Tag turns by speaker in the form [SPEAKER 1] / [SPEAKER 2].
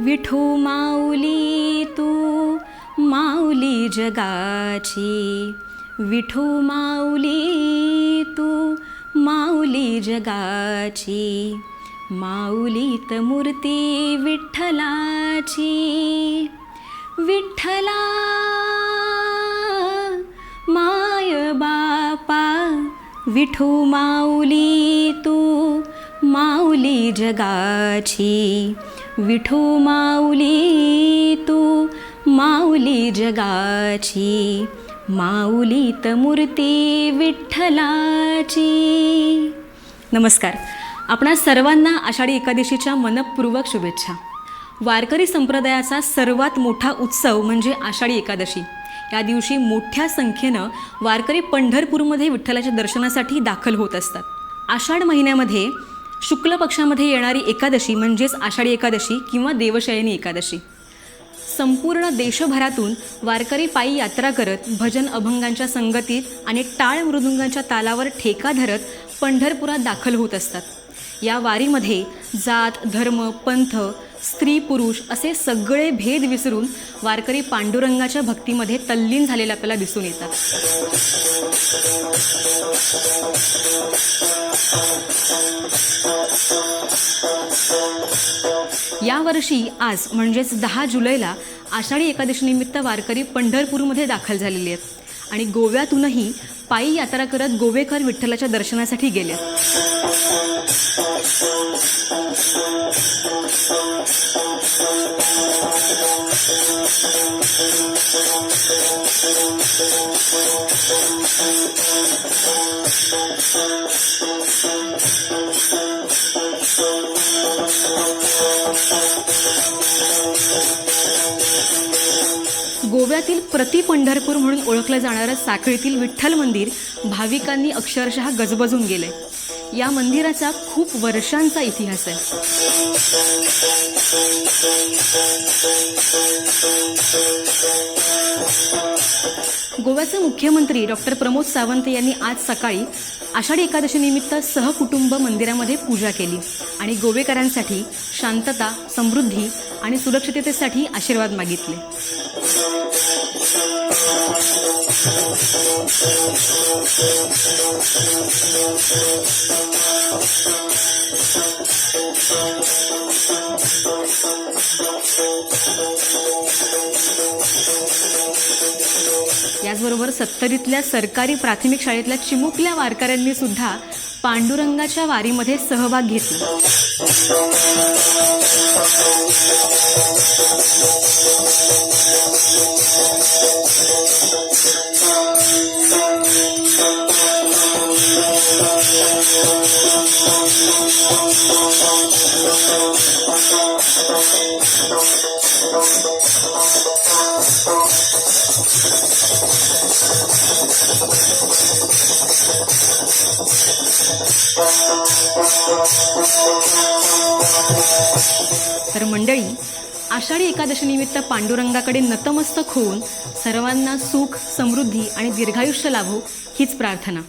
[SPEAKER 1] विठू माऊली तू माऊली जगाची, विठू माऊली तू माऊली जगाची, माऊलीत मूर्ती विठ्ठलाची. विठ्ठला माय बापा, विठू माऊली तू माऊली जगाची, विठू माऊली तू माऊली जगाची, माऊलीत मूर्ती विठ्ठलाची. नमस्कार. आपणा सर्वांना आषाढी एकादशीच्या मनपूर्वक शुभेच्छा. वारकरी संप्रदायाचा सर्वात मोठा उत्सव म्हणजे आषाढी एकादशी. या दिवशी मोठ्या संख्येनं वारकरी पंढरपूरमध्ये विठ्ठलाच्या दर्शनासाठी दाखल होत असतात. आषाढ महिन्यामध्ये शुक्ल पक्षामध्ये येणारी एकादशी म्हणजेच आषाढी एकादशी किंवा देवशयनी एकादशी. संपूर्ण देशभरातून वारकरी पायी यात्रा करत भजन अभंगांच्या संगतीत आणि टाळ मृदुंगांच्या तालावर ठेका धरत पंढरपुरात दाखल होत असतात. या वारीमध्ये जात, धर्म, पंथ, स्त्री, पुरुष असे सगळे भेद विसरून वारकरी पांडुरंगाच्या भक्तीमध्ये तल्लीन झालेले आपल्याला दिसून येतात. यावर्षी आज म्हणजेच 10 जुलैला आषाढी एकादशीनिमित्त वारकरी पंढरपूरमध्ये दाखल झालेले आहेत आणि गोव्यातूनही पायी यात्रा करत गोवेकर विठ्ठलाच्या दर्शनासाठी गेले. गोव्यातील प्रति पंढरपूर म्हणून ओळखलं जाणारं साखळीतील विठ्ठल मंदिर भाविकांनी अक्षरशः गजबजून गेले. या मंदिराचा खूप वर्षांचा इतिहास आहे. गोव्याचे मुख्यमंत्री डॉक्टर प्रमोद सावंत यांनी आज सकाळी आषाढी एकादशीनिमित्त सहकुटुंब मंदिरामध्ये पूजा केली आणि गोवेकरांसाठी शांतता, समृद्धी आणि सुरक्षिततेसाठी आशीर्वाद मागितले. याचबरोबर सत्तरीतल्या सरकारी प्राथमिक शाळेतल्या चिमुकल्या वारकऱ्यांनी सुद्धा पांडुरंगाच्या वारीमध्ये सहभाग घेतला. तर मंडळी, आषाढी एकादशीनिमित्त पांडुरंगाकडे नतमस्तक होऊन सर्वांना सुख, समृद्धी आणि दीर्घायुष्य लाभो हीच प्रार्थना.